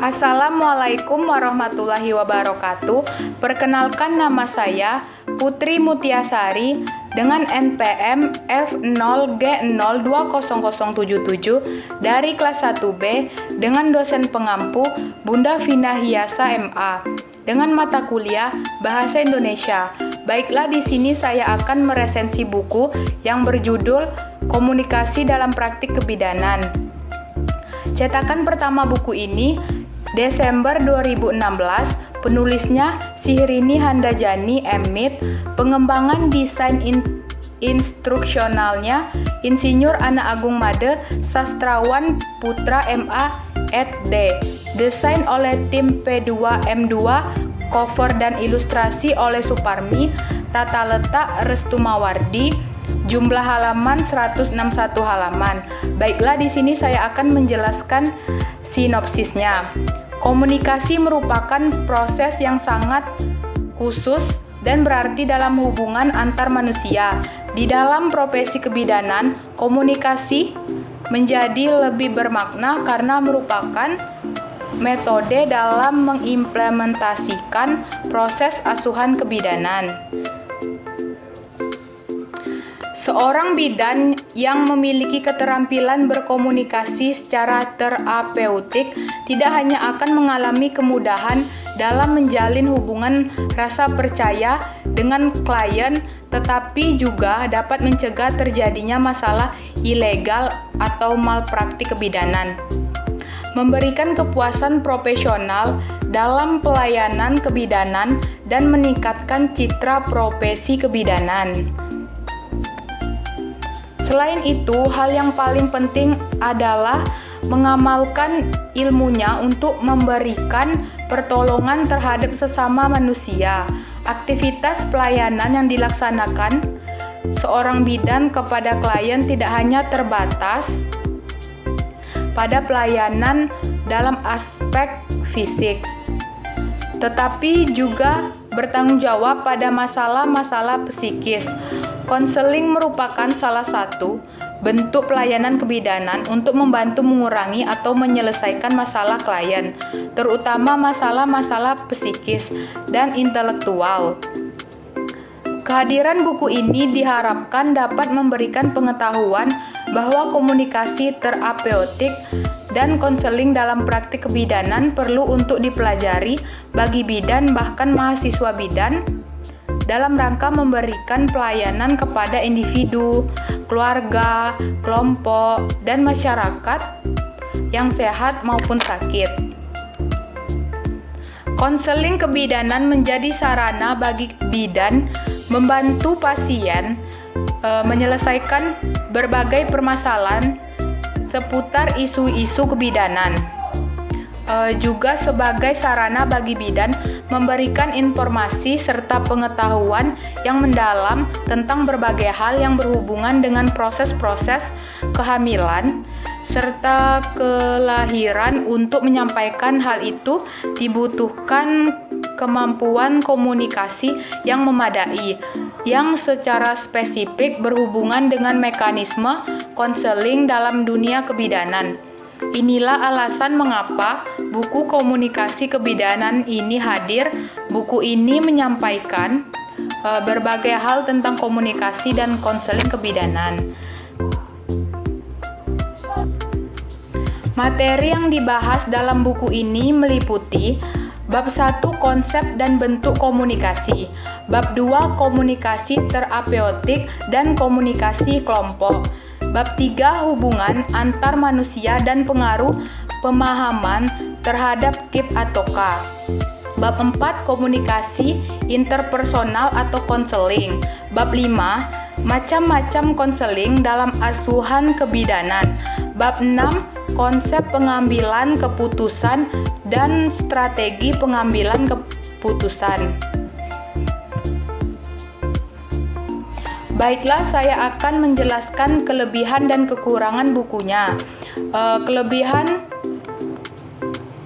Assalamualaikum warahmatullahi wabarakatuh. Perkenalkan, nama saya Putri Mutiasari dengan NPM F0G0200077 dari kelas 1B dengan dosen pengampu Bunda Vina Hiasa MA dengan mata kuliah Bahasa Indonesia. Baiklah, di sini saya akan meresensi buku yang berjudul Komunikasi dalam Praktik Kebidanan. Cetakan pertama buku ini Desember 2016, penulisnya Syahrini Handayani M.Mid, pengembangan desain instruksionalnya Insinyur Ana Agung Made, sastrawan Putra MA ed. Desain oleh tim P2M2, cover dan ilustrasi oleh Suparmi, tata letak Restu Mawardi, jumlah halaman 161 halaman. Baiklah, di sini saya akan menjelaskan sinopsisnya. Komunikasi merupakan proses yang sangat khusus dan berarti dalam hubungan antar manusia. Di dalam profesi kebidanan, komunikasi menjadi lebih bermakna karena merupakan metode dalam mengimplementasikan proses asuhan kebidanan. Seorang bidan yang memiliki keterampilan berkomunikasi secara terapeutik tidak hanya akan mengalami kemudahan dalam menjalin hubungan rasa percaya dengan klien, tetapi juga dapat mencegah terjadinya masalah ilegal atau malpraktik kebidanan. Memberikan kepuasan profesional dalam pelayanan kebidanan dan meningkatkan citra profesi kebidanan. Selain itu, hal yang paling penting adalah mengamalkan ilmunya untuk memberikan pertolongan terhadap sesama manusia. Aktivitas pelayanan yang dilaksanakan seorang bidan kepada klien tidak hanya terbatas pada pelayanan dalam aspek fisik, tetapi juga bertanggung jawab pada masalah-masalah psikis. Konseling merupakan salah satu bentuk pelayanan kebidanan untuk membantu mengurangi atau menyelesaikan masalah klien, terutama masalah-masalah psikis dan intelektual. Kehadiran buku ini diharapkan dapat memberikan pengetahuan bahwa komunikasi terapeutik dan konseling dalam praktik kebidanan perlu untuk dipelajari bagi bidan bahkan mahasiswa bidan dalam rangka memberikan pelayanan kepada individu, keluarga, kelompok, dan masyarakat yang sehat maupun sakit. Konseling kebidanan menjadi sarana bagi bidan membantu pasien menyelesaikan berbagai permasalahan seputar isu-isu kebidanan. Juga sebagai sarana bagi bidan memberikan informasi serta pengetahuan yang mendalam tentang berbagai hal yang berhubungan dengan proses-proses kehamilan serta kelahiran. Untuk menyampaikan hal itu dibutuhkan kemampuan komunikasi yang memadai, yang secara spesifik berhubungan dengan mekanisme konseling dalam dunia kebidanan. Inilah alasan mengapa buku Komunikasi Kebidanan ini hadir. Buku ini menyampaikan berbagai hal tentang komunikasi dan konseling kebidanan. Materi yang dibahas dalam buku ini meliputi Bab 1, konsep dan bentuk komunikasi. Bab 2, komunikasi terapeutik dan komunikasi kelompok. Bab 3, hubungan antar manusia dan pengaruh pemahaman terhadap KIP atau K. Bab 4, komunikasi interpersonal atau konseling. Bab 5, macam-macam konseling dalam asuhan kebidanan. Bab 6, konsep pengambilan keputusan dan strategi pengambilan keputusan. Baiklah, saya akan menjelaskan kelebihan dan kekurangan bukunya.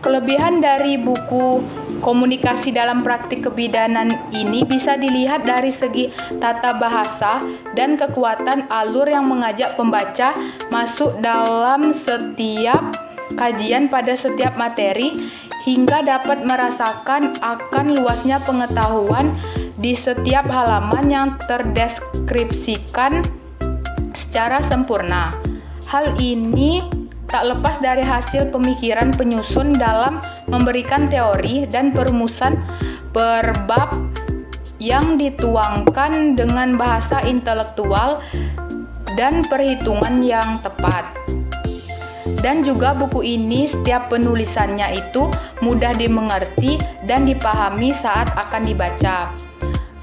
Kelebihan dari buku Komunikasi dalam Praktik Kebidanan ini bisa dilihat dari segi tata bahasa dan kekuatan alur yang mengajak pembaca masuk dalam setiap kajian pada setiap materi hingga dapat merasakan akan luasnya pengetahuan di setiap halaman yang terdeskripsikan secara sempurna. Hal ini tak lepas dari hasil pemikiran penyusun dalam memberikan teori dan perumusan per bab yang dituangkan dengan bahasa intelektual dan perhitungan yang tepat. Dan juga buku ini setiap penulisannya itu mudah dimengerti dan dipahami saat akan dibaca.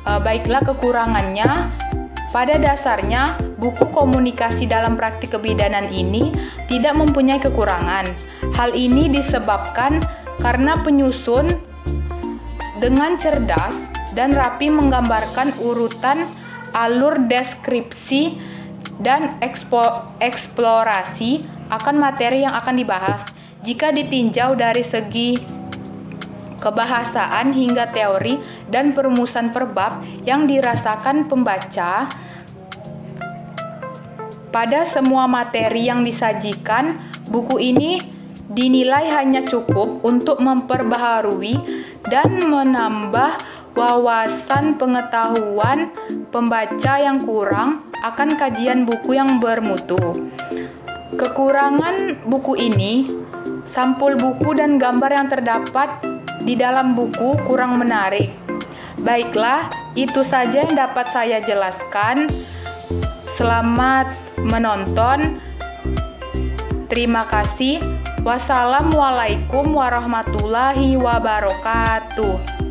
Baiklah kekurangannya, pada dasarnya buku komunikasi dalam praktik kebidanan ini tidak mempunyai kekurangan. Hal ini disebabkan karena penyusun dengan cerdas dan rapi menggambarkan urutan alur deskripsi dan eksplorasi akan materi yang akan dibahas. Jika ditinjau dari segi kebahasaan hingga teori dan perumusan per bab yang dirasakan pembaca, pada semua materi yang disajikan, buku ini dinilai hanya cukup untuk memperbaharui dan menambah wawasan pengetahuan pembaca yang kurang akan kajian buku yang bermutu. Kekurangan buku ini, sampul buku dan gambar yang terdapat di dalam buku kurang menarik. Baiklah, itu saja yang dapat saya jelaskan. Selamat menonton. Terima kasih. Wassalamualaikum warahmatullahi wabarakatuh.